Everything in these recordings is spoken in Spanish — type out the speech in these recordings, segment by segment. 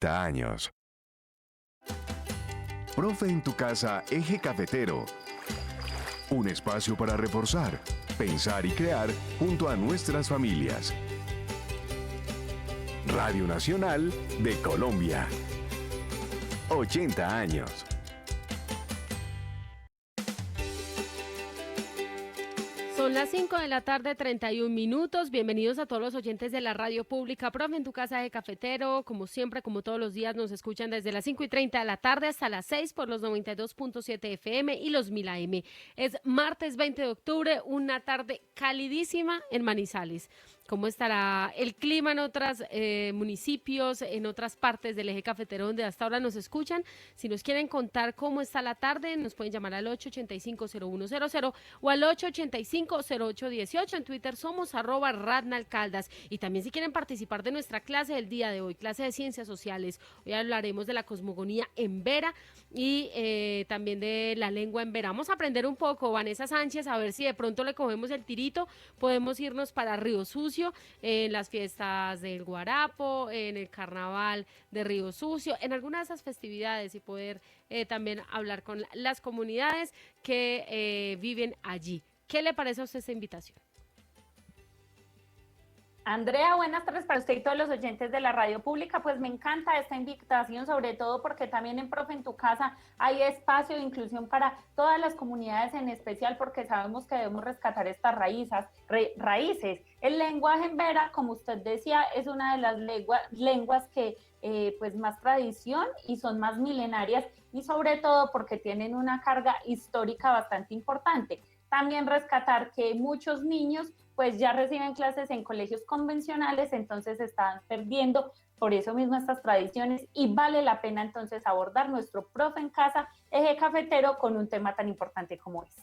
80 años. Profe en tu casa, Eje Cafetero. Un espacio para reforzar, pensar y crear junto a nuestras familias. Radio Nacional de Colombia. 80 años. Son las 5 de la tarde, 31 minutos. Bienvenidos a todos los oyentes de la radio pública. Profe, en tu casa de cafetero, como siempre, como todos los días, nos escuchan desde las 5:30 de la tarde hasta las 6 por los 92.7 FM y los 1000 AM. Es martes 20 de octubre, una tarde calidísima en Manizales. ¿Cómo estará el clima en otros municipios, en otras partes del eje cafetero donde hasta ahora nos escuchan? Si nos quieren contar cómo está la tarde, nos pueden llamar al 885-0100 o al 885-0818. En Twitter somos @radnalcaldas. Y también si quieren participar de nuestra clase del día de hoy, clase de Ciencias Sociales, hoy hablaremos de la cosmogonía en Vera y también de la lengua en Vera. Vamos a aprender un poco, Vanessa Sánchez, a ver si de pronto le cogemos el tirito, podemos irnos para Río Sucio, en las fiestas del Guarapo, en el carnaval de Río Sucio, en algunas de esas festividades y poder también hablar con las comunidades que viven allí. ¿Qué le parece a usted esta invitación? Andrea, buenas tardes para usted y todos los oyentes de la radio pública. Pues me encanta esta invitación, sobre todo porque también en Profe en tu casa hay espacio de inclusión para todas las comunidades, en especial porque sabemos que debemos rescatar estas raíces. El lenguaje en Vera, como usted decía, es una de las lenguas que pues más tradición y son más milenarias, y sobre todo porque tienen una carga histórica bastante importante. También rescatar que muchos niños pues ya reciben clases en colegios convencionales, entonces están perdiendo por eso mismo estas tradiciones, y vale la pena entonces abordar nuestro Profe en Casa, Eje Cafetero, con un tema tan importante como este.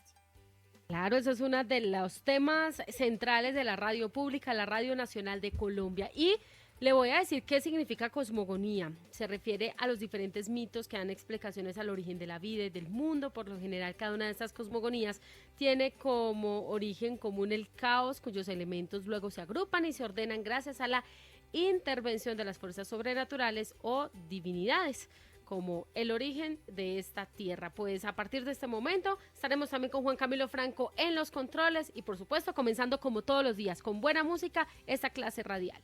Claro, eso es uno de los temas centrales de la radio pública, la Radio Nacional de Colombia. Y le voy a decir qué significa cosmogonía. Se refiere a los diferentes mitos que dan explicaciones al origen de la vida y del mundo. Por lo general, cada una de estas cosmogonías tiene como origen común el caos, cuyos elementos luego se agrupan y se ordenan gracias a la intervención de las fuerzas sobrenaturales o divinidades, como el origen de esta tierra. Pues a partir de este momento estaremos también con Juan Camilo Franco en los controles y por supuesto comenzando como todos los días con buena música esta clase radial.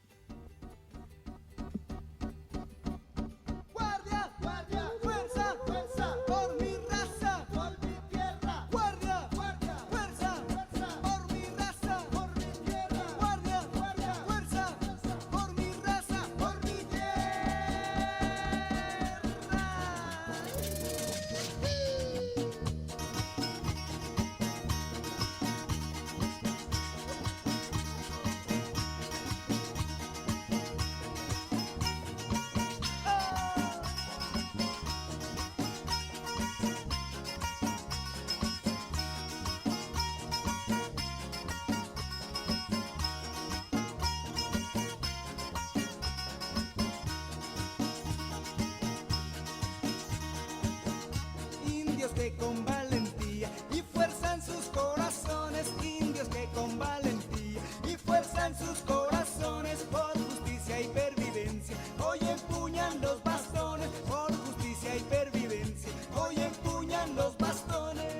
Que con valentía y fuerza en sus corazones, indios que con valentía y fuerza en sus corazones, por justicia y pervivencia, hoy empuñan los bastones, por justicia y pervivencia, hoy empuñan los bastones.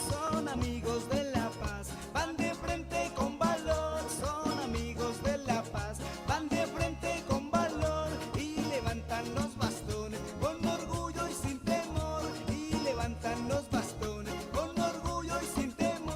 Son amigos de la paz, van de frente con valor, son amigos de la paz, van de frente con valor y levantan los bastones con orgullo y sin temor, y levantan los bastones con orgullo y sin temor.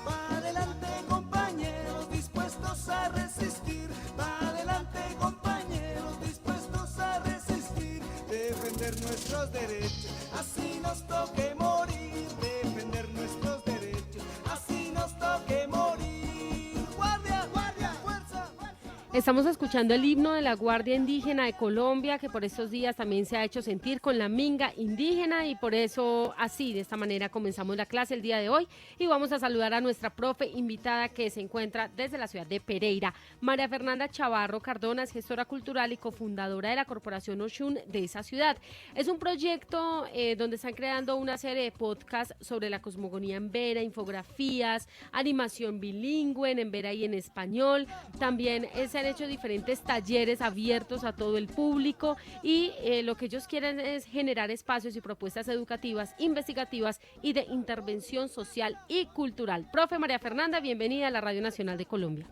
Pa' adelante compañeros dispuestos a resistir, pa' adelante compañeros dispuestos a resistir, defender nuestros derechos, así nos toque morir, defender nuestros derechos, así nos toque morir. Guardia, guardia, fuerza, fuerza. Estamos escuchando el himno de la Guardia Indígena de Colombia, que por estos días también se ha hecho sentir con la minga indígena, y por eso así, de esta manera comenzamos la clase el día de hoy, y vamos a saludar a nuestra profe invitada que se encuentra desde la ciudad de Pereira. María Fernanda Chavarro Cardona es gestora cultural y cofundadora de la Corporación Oshun de esa ciudad. Es un proyecto donde están creando una serie de podcasts sobre la cosmogonía embera, infografías, animación bilingüe en embera y en español. También se han hecho diferentes talleres abiertos a todo el público, y lo que ellos quieren es generar espacios y propuestas educativas, investigativas y de intervención social y cultural. Profe María Fernanda, bienvenida a la Radio Nacional de Colombia.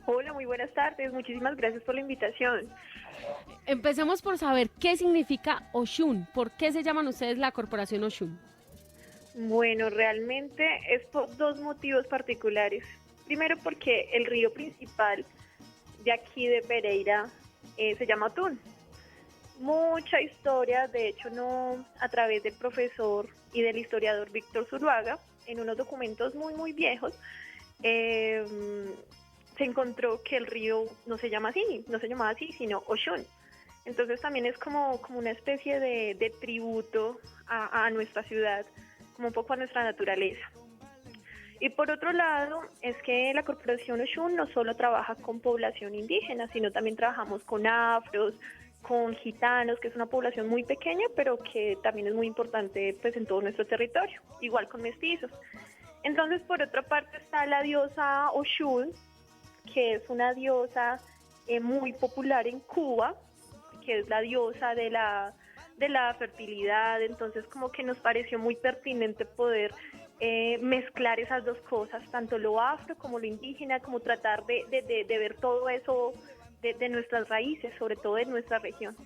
Hola, muy buenas tardes. Muchísimas gracias por la invitación. Empecemos por saber qué significa Oshun. ¿Por qué se llaman ustedes la Corporación Oshun? Bueno, realmente es por dos motivos particulares. Primero, porque el río principal de aquí de Pereira se llama Otún. Mucha historia, de hecho, no a través del profesor y del historiador Víctor Zuluaga, en unos documentos muy viejos, se encontró que el río no se llamaba así, sino Oshun. Entonces también es como una especie de tributo a nuestra ciudad, como un poco a nuestra naturaleza. Y por otro lado, es que la Corporación Oshun no solo trabaja con población indígena, sino también trabajamos con afros, con gitanos, que es una población muy pequeña, pero que también es muy importante pues en todo nuestro territorio, igual con mestizos. Entonces, por otra parte está la diosa Oshun, que es una diosa muy popular en Cuba, que es la diosa de la fertilidad. Entonces como que nos pareció muy pertinente poder mezclar esas dos cosas, tanto lo afro como lo indígena, como tratar de ver todo eso de nuestras raíces, sobre todo de nuestra región.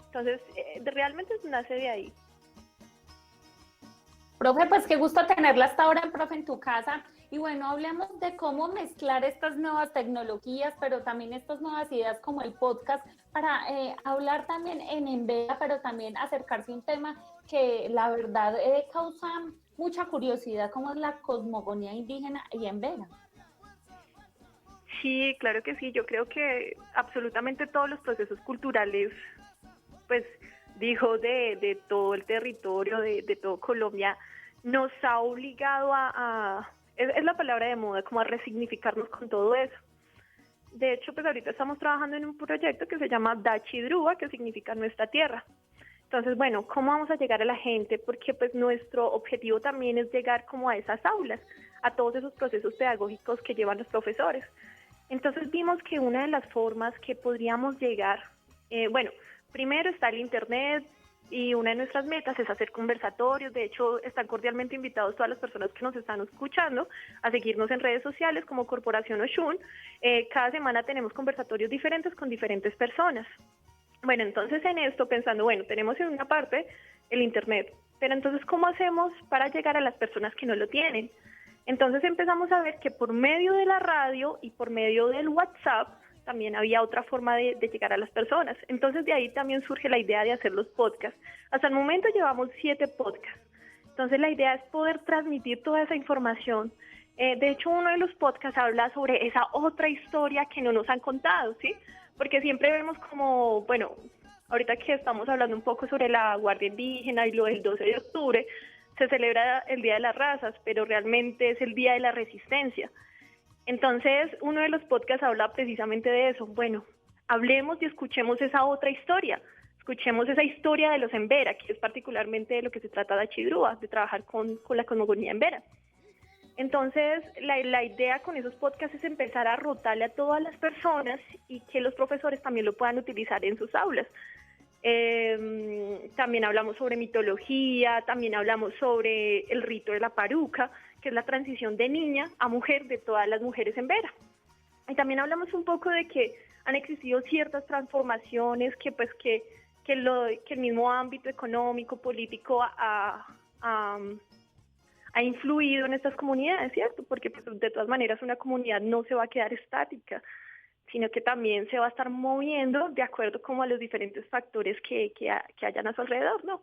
Entonces realmente nace de ahí. Profe, pues qué gusto tenerla hasta ahora, profe, en tu casa. Y bueno, hablemos de cómo mezclar estas nuevas tecnologías, pero también estas nuevas ideas como el podcast, para hablar también en embera, pero también acercarse a un tema que la verdad causa mucha curiosidad, como es la cosmogonía indígena y embera. Sí, claro que sí. Yo creo que absolutamente todos los procesos culturales, pues digo, de todo el territorio, de todo Colombia, nos ha obligado es la palabra de moda, como a resignificarnos con todo eso. De hecho, pues ahorita estamos trabajando en un proyecto que se llama Dachidrúa, que significa nuestra tierra. Entonces, bueno, ¿cómo vamos a llegar a la gente? Porque pues nuestro objetivo también es llegar como a esas aulas, a todos esos procesos pedagógicos que llevan los profesores. Entonces vimos que una de las formas que podríamos llegar, primero está el Internet, y una de nuestras metas es hacer conversatorios. De hecho, están cordialmente invitados todas las personas que nos están escuchando a seguirnos en redes sociales como Corporación Oshun. Cada semana tenemos conversatorios diferentes con diferentes personas. Bueno, entonces en esto pensando, bueno, tenemos en una parte el Internet, pero entonces ¿cómo hacemos para llegar a las personas que no lo tienen? Entonces empezamos a ver que por medio de la radio y por medio del WhatsApp también había otra forma de llegar a las personas. Entonces de ahí también surge la idea de hacer los podcasts. Hasta el momento llevamos 7 podcasts. Entonces la idea es poder transmitir toda esa información. De hecho, uno de los podcasts habla sobre esa otra historia que no nos han contado, ¿sí? Porque siempre vemos como, bueno, ahorita que estamos hablando un poco sobre la Guardia Indígena y lo del 12 de octubre, se celebra el Día de las Razas, pero realmente es el Día de la Resistencia. Entonces, uno de los podcasts habla precisamente de eso. Bueno, hablemos y escuchemos esa otra historia. Escuchemos esa historia de los embera, que es particularmente de lo que se trata de Dachidrúa, de trabajar con la cosmogonía embera. Entonces, la idea con esos podcasts es empezar a rotarle a todas las personas y que los profesores también lo puedan utilizar en sus aulas. También hablamos sobre mitología, también hablamos sobre el rito de la paruca, que es la transición de niña a mujer de todas las mujeres embera. Y también hablamos un poco de que han existido ciertas transformaciones que el mismo ámbito económico, político ha influido en estas comunidades, ¿cierto? Porque pues, de todas maneras una comunidad no se va a quedar estática, sino que también se va a estar moviendo de acuerdo como a los diferentes factores que hayan a su alrededor, ¿no?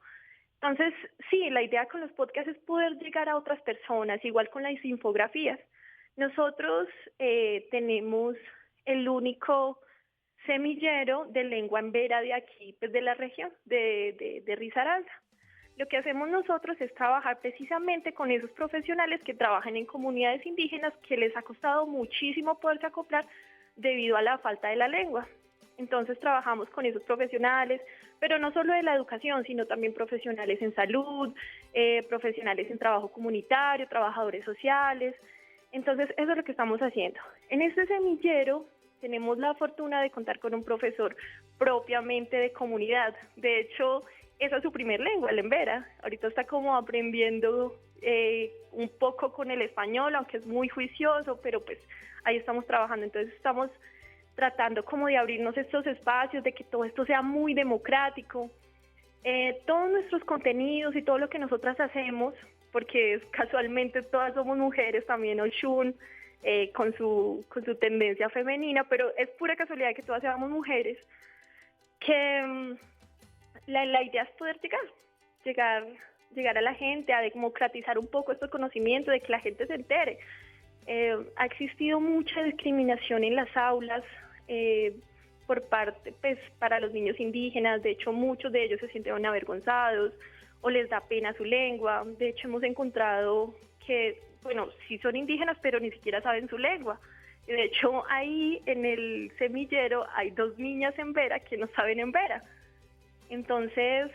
Entonces, sí, la idea con los podcasts es poder llegar a otras personas, igual con las infografías. Nosotros tenemos el único semillero de lengua embera de aquí, pues de la región, de Risaralda. Lo que hacemos nosotros es trabajar precisamente con esos profesionales que trabajan en comunidades indígenas que les ha costado muchísimo poderse acoplar debido a la falta de la lengua. Entonces trabajamos con esos profesionales, pero no solo de la educación, sino también profesionales en salud, profesionales en trabajo comunitario, trabajadores sociales. Entonces eso es lo que estamos haciendo. En este semillero tenemos la fortuna de contar con un profesor propiamente de comunidad. De hecho, esa es su primer lengua, el embera. Ahorita está como aprendiendo un poco con el español, aunque es muy juicioso, pero pues ahí estamos trabajando. Entonces estamos tratando como de abrirnos estos espacios, de que todo esto sea muy democrático. Todos nuestros contenidos y todo lo que nosotras hacemos, porque casualmente todas somos mujeres, también Oshun, con su tendencia femenina, pero es pura casualidad que todas seamos mujeres, que la idea es poder llegar a la gente, a democratizar un poco estos conocimientos, de que la gente se entere. Ha existido mucha discriminación en las aulas por parte, pues, para los niños indígenas. De hecho, muchos de ellos se sienten avergonzados o les da pena su lengua. De hecho, hemos encontrado que, bueno, sí son indígenas, pero ni siquiera saben su lengua. De hecho, ahí en el semillero hay 2 niñas embera que no saben embera. Entonces,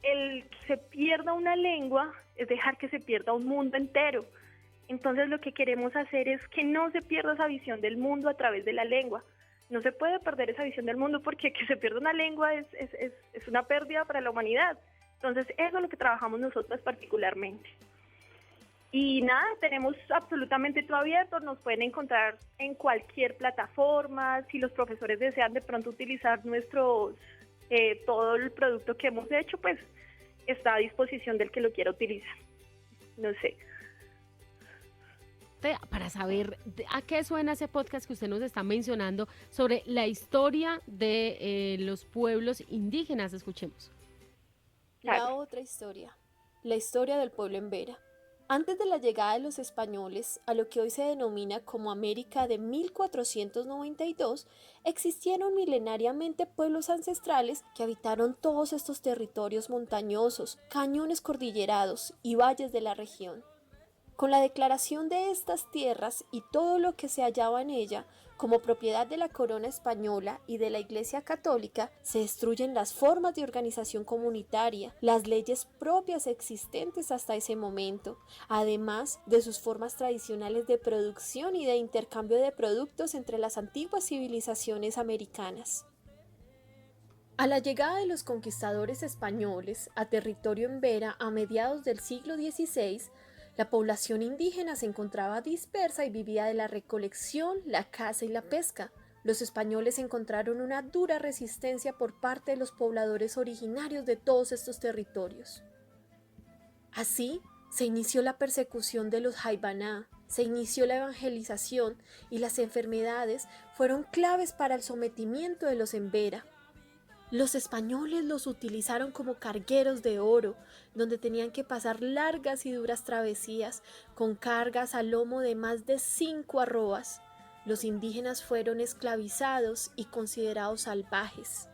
el que se pierda una lengua es dejar que se pierda un mundo entero. Entonces, lo que queremos hacer es que no se pierda esa visión del mundo a través de la lengua. No se puede perder esa visión del mundo, porque que se pierda una lengua es una pérdida para la humanidad. Entonces, eso es lo que trabajamos nosotros particularmente. Y nada, tenemos absolutamente todo abierto, nos pueden encontrar en cualquier plataforma. Si los profesores desean de pronto utilizar todo el producto que hemos hecho, pues está a disposición del que lo quiera utilizar. No sé. Para saber a qué suena ese podcast que usted nos está mencionando sobre la historia de los pueblos indígenas. Escuchemos. La otra historia, la historia del pueblo embera. Antes de la llegada de los españoles a lo que hoy se denomina como América de 1492, existieron milenariamente pueblos ancestrales que habitaron todos estos territorios montañosos, cañones cordillerados y valles de la región. Con la declaración de estas tierras y todo lo que se hallaba en ella como propiedad de la corona española y de la Iglesia Católica, se destruyen las formas de organización comunitaria, las leyes propias existentes hasta ese momento, además de sus formas tradicionales de producción y de intercambio de productos entre las antiguas civilizaciones americanas. A la llegada de los conquistadores españoles a territorio embera a mediados del siglo XVI, la población indígena se encontraba dispersa y vivía de la recolección, la caza y la pesca. Los españoles encontraron una dura resistencia por parte de los pobladores originarios de todos estos territorios. Así, se inició la persecución de los Jaibaná, se inició la evangelización y las enfermedades fueron claves para el sometimiento de los embera. Los españoles los utilizaron como cargueros de oro, donde tenían que pasar largas y duras travesías con cargas a lomo de más de 5 arrobas. Los indígenas fueron esclavizados y considerados salvajes.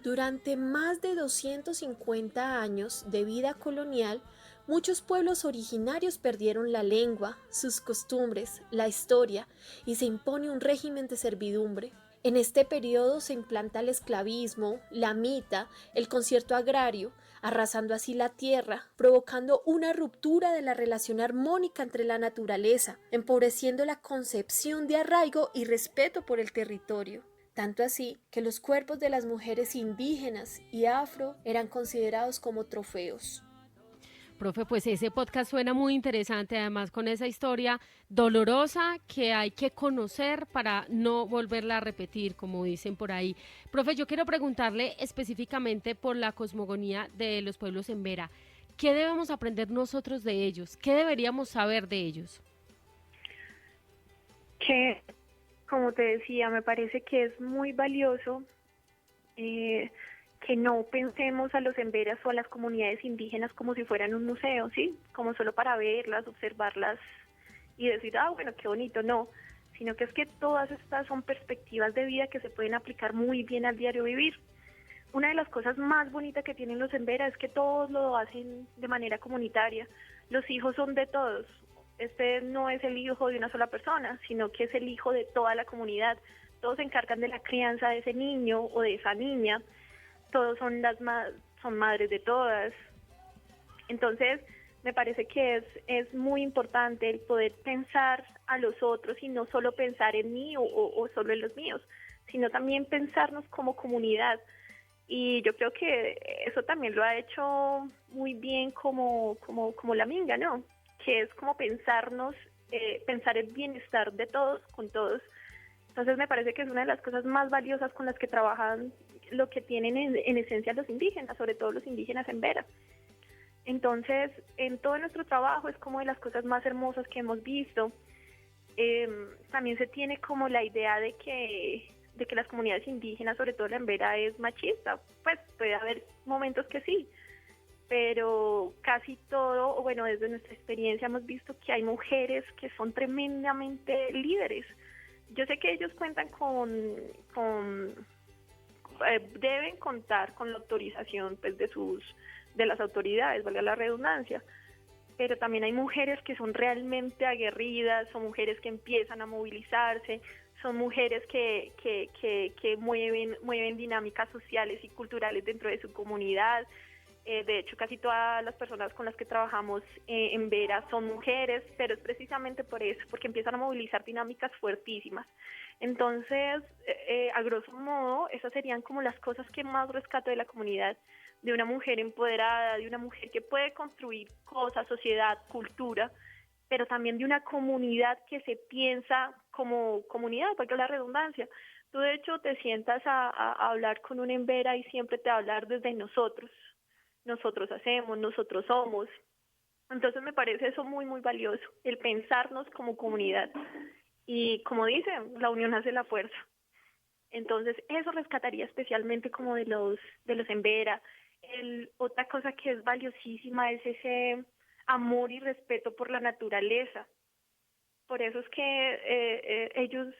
Durante más de 250 años de vida colonial, muchos pueblos originarios perdieron la lengua, sus costumbres, la historia, y se impone un régimen de servidumbre. En este periodo se implanta el esclavismo, la mita, el concierto agrario, arrasando así la tierra, provocando una ruptura de la relación armónica entre la naturaleza, empobreciendo la concepción de arraigo y respeto por el territorio. Tanto así que los cuerpos de las mujeres indígenas y afro eran considerados como trofeos. Profe, pues ese podcast suena muy interesante, además con esa historia dolorosa que hay que conocer para no volverla a repetir, como dicen por ahí. Profe, yo quiero preguntarle específicamente por la cosmogonía de los pueblos embera. ¿Qué debemos aprender nosotros de ellos? ¿Qué deberíamos saber de ellos? Que, como te decía, me parece que es muy valioso que no pensemos a los emberas o a las comunidades indígenas como si fueran un museo, ¿sí? Como solo para verlas, observarlas y decir, bueno, qué bonito, no. sino que es que todas estas son perspectivas de vida que se pueden aplicar muy bien al diario vivir. Una de las cosas más bonitas que tienen los Embera es que todos lo hacen de manera comunitaria. Los hijos son de todos. Este no es el hijo de una sola persona, sino que es el hijo de toda la comunidad. Todos se encargan de la crianza de ese niño o de esa niña. Todos son son madres de todas. Entonces, me parece que es muy importante el poder pensar a los otros y no solo pensar en mí o solo en los míos, sino también pensarnos como comunidad. Y yo creo que eso también lo ha hecho muy bien como la Minga, ¿no? Que es como pensarnos, pensar el bienestar de todos con todos. Entonces me parece que es una de las cosas más valiosas con las que trabajan lo que tienen en esencia los indígenas, sobre todo los indígenas Embera. Entonces, en todo nuestro trabajo es como de las cosas más hermosas que hemos visto. También se tiene como la idea de que las comunidades indígenas, sobre todo la Embera, es machista. Pues puede haber momentos que sí, pero casi todo, bueno, desde nuestra experiencia hemos visto que hay mujeres que son tremendamente líderes. Yo sé que ellos cuentan deben contar con la autorización pues de las autoridades, valga la redundancia, pero también hay mujeres que son realmente aguerridas, son mujeres que empiezan a movilizarse, son mujeres que mueven dinámicas sociales y culturales dentro de su comunidad. De hecho, casi todas las personas con las que trabajamos en Vera son mujeres, pero es precisamente por eso, porque empiezan a movilizar dinámicas fuertísimas. Entonces, a grosso modo, esas serían como las cosas que más rescato de la comunidad, de una mujer empoderada, de una mujer que puede construir cosas, sociedad, cultura, pero también de una comunidad que se piensa como comunidad, porque es la redundancia. Tú, de hecho, te sientas a hablar con un Embera y siempre te va a hablar desde nosotros. Nosotros hacemos, nosotros somos. Entonces me parece eso muy, muy valioso, el pensarnos como comunidad. Y como dicen, la unión hace la fuerza. Entonces eso rescataría especialmente como de los Embera. Otra cosa que es valiosísima es ese amor y respeto por la naturaleza. Por eso es que ellos,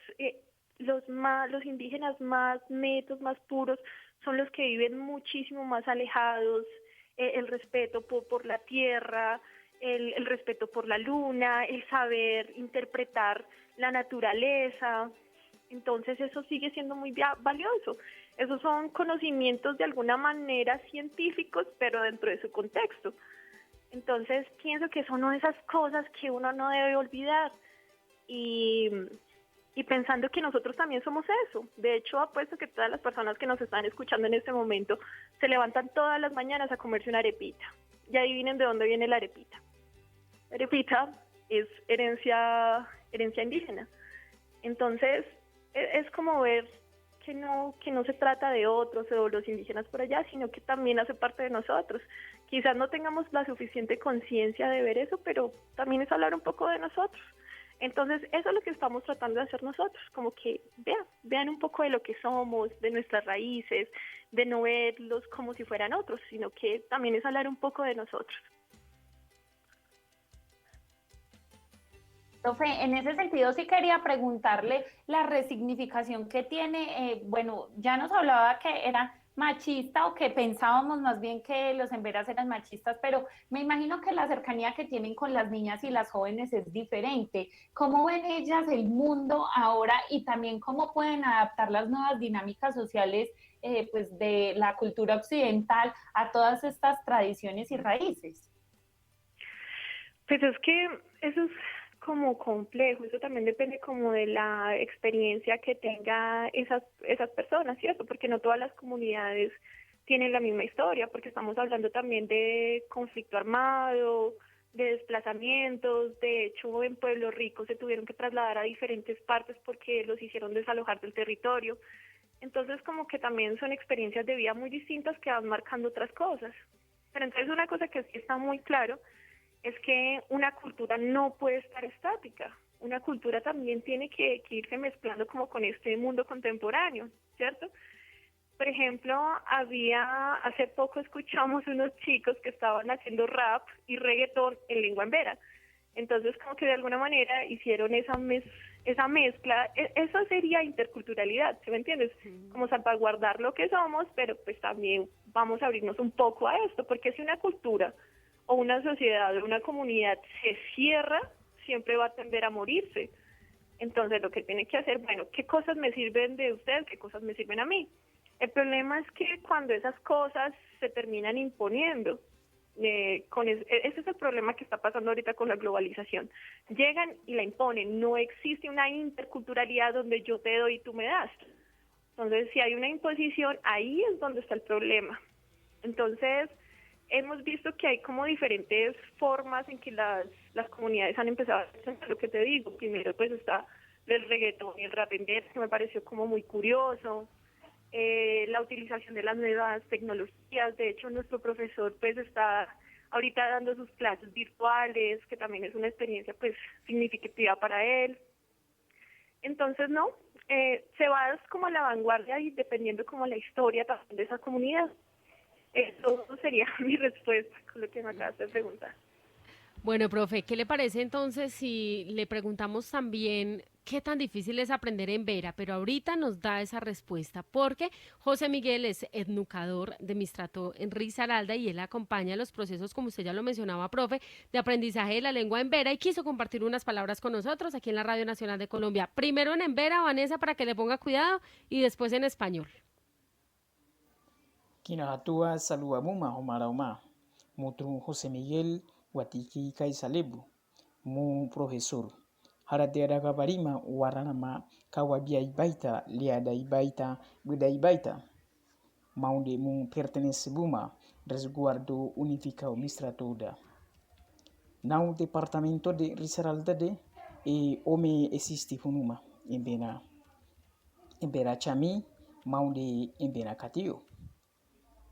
los indígenas más netos, más puros, son los que viven muchísimo más alejados. El respeto por la tierra, el respeto por la luna, el saber interpretar la naturaleza. Entonces eso sigue siendo muy valioso. Esos son conocimientos de alguna manera científicos, pero dentro de su contexto. Entonces pienso que son una de esas cosas que uno no debe olvidar. Y pensando que nosotros también somos eso. De hecho, apuesto que todas las personas que nos están escuchando en este momento se levantan todas las mañanas a comerse una arepita. Y adivinen de dónde viene la arepita. La arepita es herencia indígena. Entonces, es como ver que no se trata de otros o los indígenas por allá, sino que también hace parte de nosotros. Quizás no tengamos la suficiente conciencia de ver eso, pero también es hablar un poco de nosotros. Entonces, eso es lo que estamos tratando de hacer nosotros, como que vean un poco de lo que somos, de nuestras raíces, de no verlos como si fueran otros, sino que también es hablar un poco de nosotros. Profe, en ese sentido sí quería preguntarle la resignificación que tiene, bueno, ya nos hablaba que era machista o que pensábamos más bien que los Emberas eran machistas, pero me imagino que la cercanía que tienen con las niñas y las jóvenes es diferente. ¿Cómo ven ellas el mundo ahora y también cómo pueden adaptar las nuevas dinámicas sociales pues de la cultura occidental a todas estas tradiciones y raíces? Pues es que eso es como complejo, eso también depende como de la experiencia que tenga esas personas, ¿cierto? Porque no todas las comunidades tienen la misma historia, porque estamos hablando también de conflicto armado, de desplazamientos. De hecho, en Pueblo Rico se tuvieron que trasladar a diferentes partes porque los hicieron desalojar del territorio. Entonces, como que también son experiencias de vida muy distintas que van marcando otras cosas. Pero entonces una cosa que sí está muy claro es que una cultura no puede estar estática. Una cultura también tiene que irse mezclando como con este mundo contemporáneo, ¿cierto? Por ejemplo, hace poco escuchamos unos chicos que estaban haciendo rap y reggaetón en lengua embera. Entonces, como que de alguna manera hicieron esa mezcla, eso sería interculturalidad, ¿sí me entiendes? Como salvaguardar lo que somos, pero pues también vamos a abrirnos un poco a esto, porque si una cultura o una sociedad o una comunidad se cierra, siempre va a tender a morirse. Entonces, lo que tiene que hacer, bueno, ¿qué cosas me sirven de ustedes? ¿Qué cosas me sirven a mí? El problema es que cuando esas cosas se terminan imponiendo, ese es el problema que está pasando ahorita con la globalización. Llegan y la imponen, no existe una interculturalidad donde yo te doy y tú me das. Entonces, si hay una imposición, ahí es donde está el problema. Entonces, hemos visto que hay como diferentes formas en que las comunidades han empezado a presentar lo que te digo. Primero, pues está el reggaetón y el rap en inglés, que me pareció como muy curioso. La utilización de las nuevas tecnologías. De hecho, nuestro profesor pues está ahorita dando sus clases virtuales, que también es una experiencia pues significativa para él. Entonces, no, se va como a la vanguardia y dependiendo como la historia también de esa comunidad. Eso sería mi respuesta con lo que me acabas de preguntar. Bueno, profe, ¿qué le parece entonces si le preguntamos también qué tan difícil es aprender en Vera? Pero ahorita nos da esa respuesta porque José Miguel es educador de Mistrato en Risaralda y él acompaña los procesos, como usted ya lo mencionaba, profe, de aprendizaje de la lengua en Vera y quiso compartir unas palabras con nosotros aquí en la Radio Nacional de Colombia. Primero en Vera, Vanessa, para que le ponga cuidado y después en español. Kinahatua saluamuma homarauma, mutru José Miguel Watiki Kaisalebu, mu profesor. Haradera gabarima waranama kawabiai baita liadai baita budai baita. Maunde mu pertenece buma resguardo unificado mistratoda. Nau departamento de Risaralda de e ome existe funuma em bena chami maunde em bena katio.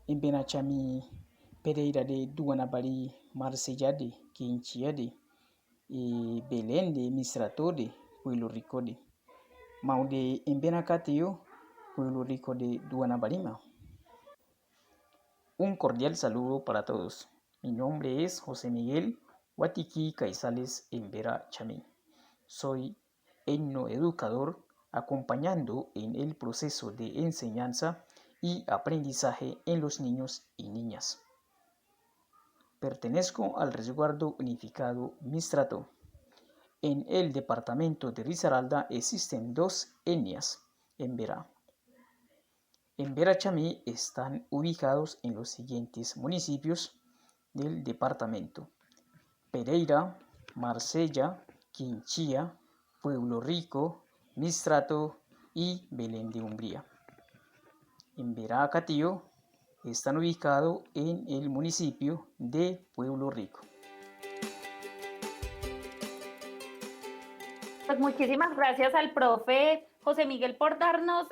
Em bena chami Pereira de Duanabari Marsellade, Quinchiade, e Belém de Misratode, Pueblo Rico de Maude em Benacatio, Pueblo Rico de Duanabarima. Un cordial saludo para todos. Mi nombre es José Miguel Watiki Caizales Embera Chamí. Soy etnoeducador acompañando en el proceso de enseñanza y aprendizaje en los niños y niñas. Pertenezco al resguardo unificado Mistrato. En el departamento de Risaralda existen 2 etnias en Vera. En Vera Chamí están ubicados en los siguientes municipios del departamento: Pereira, Marsella, Quinchía, Pueblo Rico, Mistrato y Belém de Umbría. En Vera Catío están ubicados en el municipio de Pueblo Rico. Pues muchísimas gracias al profe José Miguel por darnos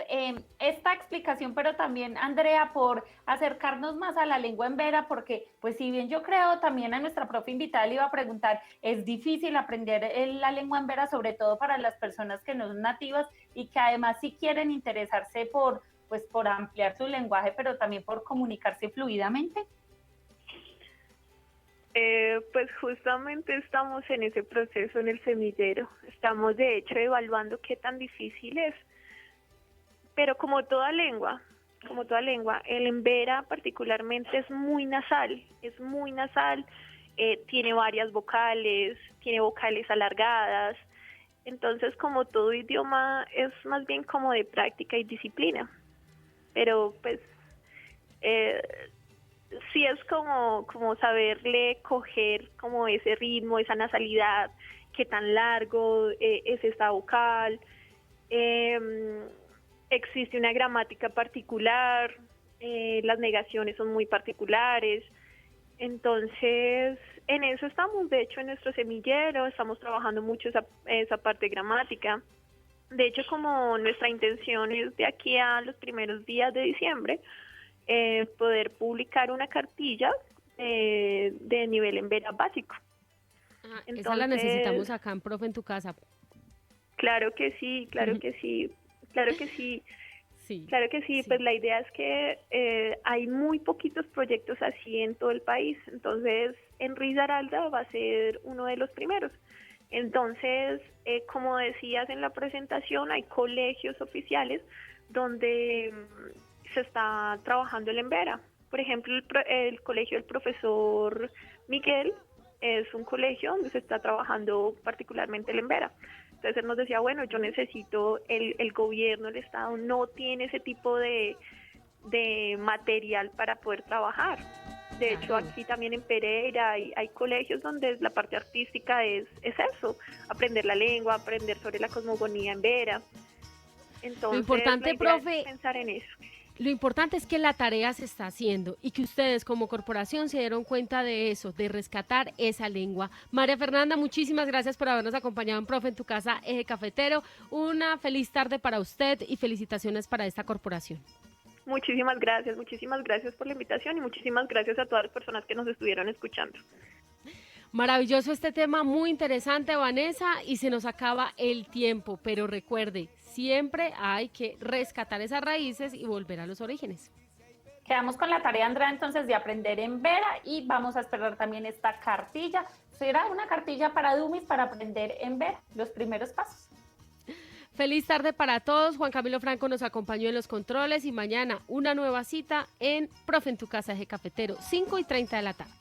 esta explicación, pero también Andrea por acercarnos más a la lengua en Vera, porque pues si bien yo creo también a nuestra profe invitada le iba a preguntar, es difícil aprender la lengua en Vera, sobre todo para las personas que no son nativas y que además sí quieren interesarse por ampliar su lenguaje, pero también por comunicarse fluidamente. Pues justamente estamos en ese proceso en el semillero. Estamos de hecho evaluando qué tan difícil es. Pero como toda lengua, el embera particularmente es muy nasal, tiene varias vocales, tiene vocales alargadas. Entonces, como todo idioma, es más bien como de práctica y disciplina. Pero pues sí es como saberle coger como ese ritmo, esa nasalidad, qué tan largo es esta vocal. Existe una gramática particular, las negaciones son muy particulares. Entonces, en eso estamos, de hecho, en nuestro semillero, estamos trabajando mucho esa parte gramática. De hecho, como nuestra intención es de aquí a los primeros días de diciembre, poder publicar una cartilla de nivel en Vera básico. Entonces, esa la necesitamos acá en Profe en tu Casa. Claro que sí, claro que sí. Sí. Claro que sí, pues la idea es que hay muy poquitos proyectos así en todo el país, entonces en Risaralda va a ser uno de los primeros. Entonces, como decías en la presentación, hay colegios oficiales donde se está trabajando el Embera. Por ejemplo, el colegio del profesor Miguel es un colegio donde se está trabajando particularmente el Embera. Entonces él nos decía, bueno, yo necesito, el gobierno, el Estado no tiene ese tipo de material para poder trabajar. De hecho, aquí también en Pereira hay colegios donde la parte artística es eso, aprender la lengua, aprender sobre la cosmogonía embera. Entonces, lo importante, la idea profe, es pensar en eso. lo importante es que la tarea se está haciendo y que ustedes como corporación se dieron cuenta de eso, de rescatar esa lengua. María Fernanda, muchísimas gracias por habernos acompañado en Profe en tu Casa, Eje Cafetero. Una feliz tarde para usted y felicitaciones para esta corporación. Muchísimas gracias por la invitación y muchísimas gracias a todas las personas que nos estuvieron escuchando. Maravilloso este tema, muy interesante, Vanessa, y se nos acaba el tiempo, pero recuerde, siempre hay que rescatar esas raíces y volver a los orígenes. Quedamos con la tarea, Andrea, entonces de aprender embera y vamos a esperar también esta cartilla. Será una cartilla para dummies para aprender embera, los primeros pasos. Feliz tarde para todos. Juan Camilo Franco nos acompañó en los controles y mañana una nueva cita en Profe en tu Casa, Eje Cafetero, 5:30 de la tarde.